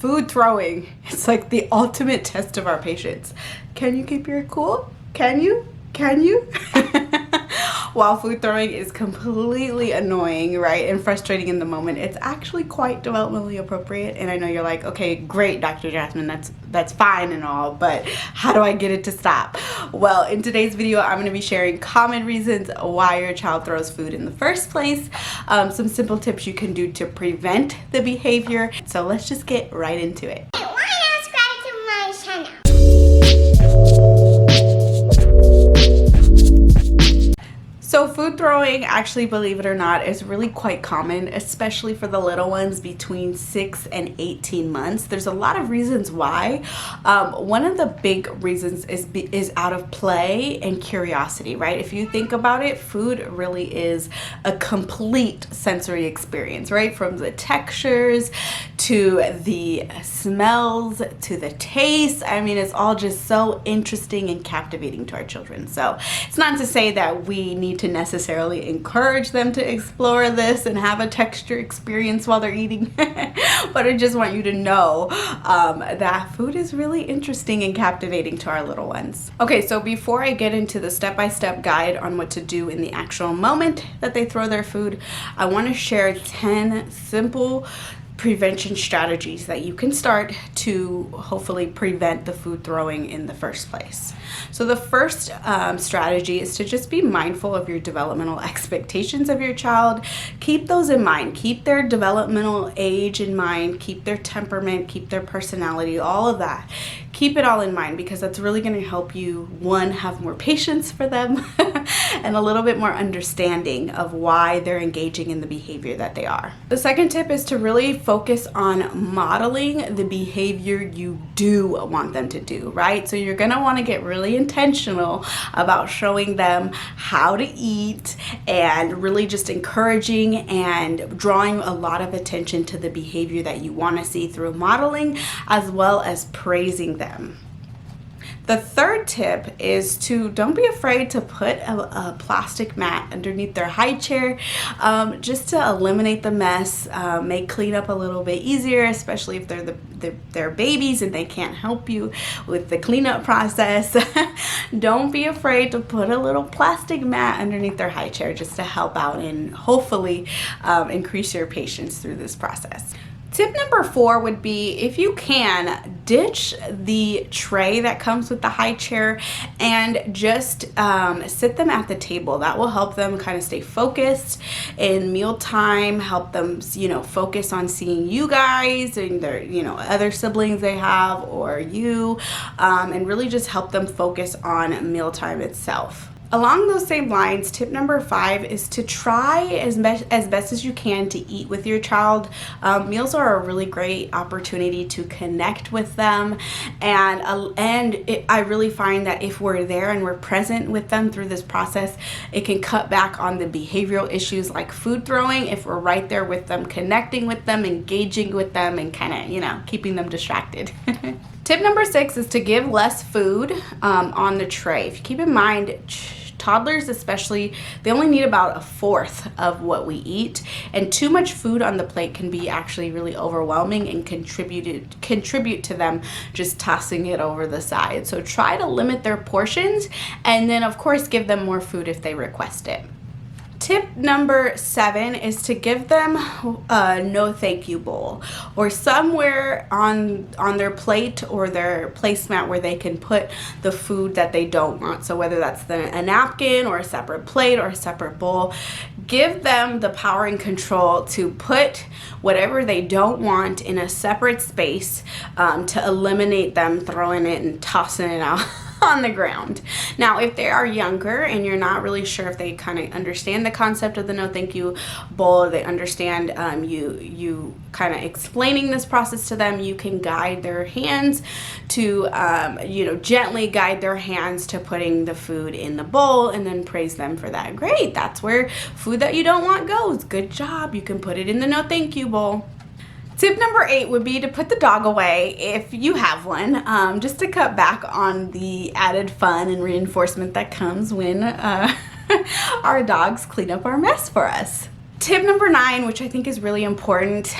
food throwing. It's like the ultimate test of our patience. Can you keep your cool? Can you? Can you? While food throwing is completely annoying, right, and frustrating in the moment, it's actually quite developmentally appropriate. And I know you're like, okay, great, Dr. Jasmine, that's fine and all, but how do I get it to stop? Well, in today's video, I'm going to be sharing common reasons why your child throws food in the first place, some simple tips you can do to prevent the behavior. So let's just get right into it. So food throwing, actually, believe it or not, is really quite common, especially for the little ones between 6 and 18 months. There's a lot of reasons why. One of the big reasons is out of play and curiosity, right? If you think about it, food really is a complete sensory experience, right? From the textures to the smells to the taste. I mean, it's all just so interesting and captivating to our children. So it's not to say that we need to necessarily encourage them to explore this and have a texture experience while they're eating, but I just want you to know that food is really interesting and captivating to our little ones. Okay, so before I get into the step-by-step guide on what to do in the actual moment that they throw their food, I want to share 10 simple prevention strategies that you can start to hopefully prevent the food throwing in the first place. So the first strategy is to just be mindful of your developmental expectations of your child. Keep those in mind. Keep their developmental age in mind. Keep their temperament. Keep their personality. All of that. Keep it all in mind, because that's really going to help you, one, have more patience for them and a little bit more understanding of why they're engaging in the behavior that they are. The second tip is to really focus on modeling the behavior you do want them to do, right? So you're going to want to get really intentional about showing them how to eat and really just encouraging and drawing a lot of attention to the behavior that you want to see through modeling, as well as praising them. The third tip is to don't be afraid to put a plastic mat underneath their high chair, just to eliminate the mess, make cleanup a little bit easier, especially if they're babies and they can't help you with the cleanup process. Don't be afraid to put a little plastic mat underneath their high chair just to help out and hopefully increase your patience through this process. Tip number 4 would be, if you can, ditch the tray that comes with the high chair and just sit them at the table. That will help them kind of stay focused in mealtime, help them, focus on seeing you guys and their, other siblings they have or you, and really just help them focus on mealtime itself. Along those same lines, tip number 5 is to try as best as you can to eat with your child. Meals are a really great opportunity to connect with them, and I really find that if we're there and we're present with them through this process, it can cut back on the behavioral issues like food throwing if we're right there with them, connecting with them, engaging with them, and kind of, keeping them distracted. Tip number 6 is to give less food on the tray. If you keep in mind, toddlers especially, they only need about 1/4 of what we eat, and too much food on the plate can be actually really overwhelming and contribute to them just tossing it over the side. So try to limit their portions, and then of course give them more food if they request it. Tip number 7 is to give them a no thank you bowl, or somewhere on their plate or their placemat where they can put the food that they don't want. So whether that's a napkin or a separate plate or a separate bowl, give them the power and control to put whatever they don't want in a separate space, to eliminate them throwing it and tossing it out on the ground. Now, if they are younger and you're not really sure if they kind of understand the concept of the no thank you bowl, or they understand you kind of explaining this process to them, you can guide their hands to gently guide their hands to putting the food in the bowl, and then praise them for that. Great, that's where food that you don't want goes. Good job, you can put it in the no thank you bowl. Tip number 8 would be to put the dog away if you have one, just to cut back on the added fun and reinforcement that comes when our dogs clean up our mess for us. Tip number 9, which I think is really important,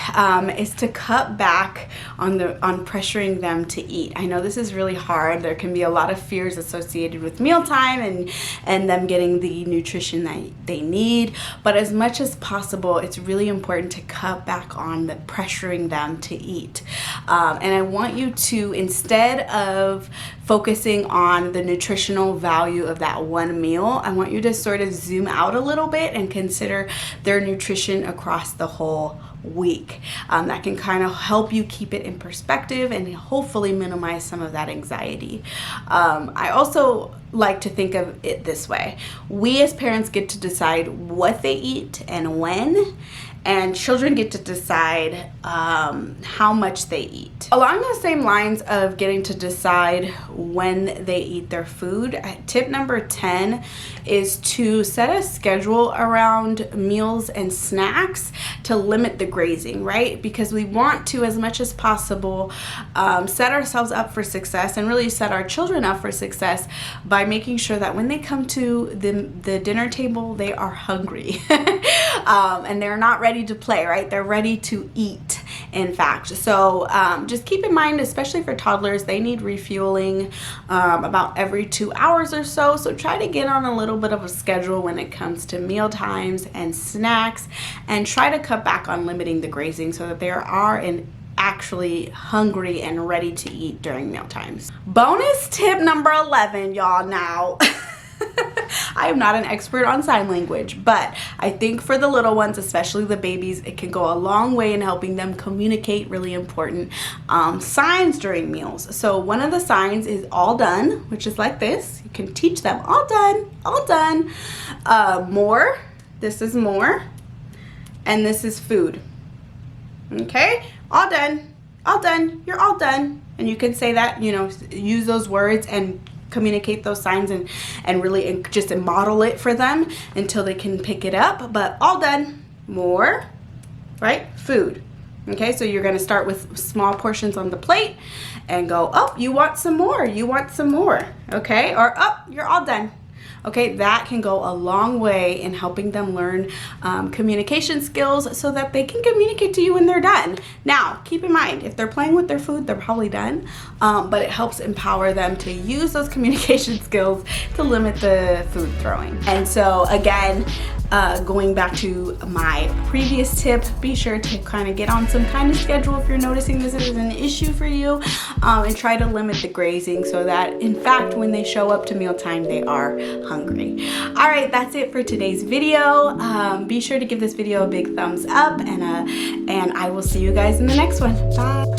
is to cut back on pressuring them to eat. I know this is really hard. There can be a lot of fears associated with mealtime and them getting the nutrition that they need. But as much as possible, it's really important to cut back on the pressuring them to eat. And I want you to, instead of focusing on the nutritional value of that one meal, I want you to sort of zoom out a little bit and consider their nutrition across the whole week. That can kind of help you keep it in perspective and hopefully minimize some of that anxiety. I also like to think of it this way. We as parents get to decide what they eat and when, and children get to decide how much they eat. Along the same lines of getting to decide when they eat their food, tip number 10 is to set a schedule around meals and snacks to limit the grazing, right? Because we want to, as much as possible, set ourselves up for success and really set our children up for success by making sure that when they come to the dinner table, they are hungry and they're not ready to play, right? They're ready to eat, in fact. So just keep in mind, especially for toddlers, they need refueling about every 2 hours or so. So try to get on a little bit of a schedule when it comes to meal times and snacks, and try to cut back on limiting the grazing so that they are actually hungry and ready to eat during meal times. Bonus tip number 11, y'all. Now I am not an expert on sign language, but I think for the little ones, especially the babies, it can go a long way in helping them communicate really important signs during meals. So one of the signs is all done, which is like this. You can teach them all done, all done. More, this is more, and this is food. Okay, all done, you're all done. And you can say that, use those words and communicate those signs and really just model it for them until they can pick it up. But all done, more, right? Food. Okay, so you're going to start with small portions on the plate and go, oh, you want some more, okay? Or, oh, you're all done. Okay, that can go a long way in helping them learn communication skills so that they can communicate to you when they're done. Now, keep in mind, if they're playing with their food, they're probably done, but it helps empower them to use those communication skills to limit the food throwing. And so again, going back to my previous tip, be sure to kind of get on some kind of schedule if you're noticing this is an issue for you, and try to limit the grazing so that, in fact, when they show up to mealtime, they are hungry. All right, that's it for today's video. Be sure to give this video a big thumbs up, and I will see you guys in the next one. Bye.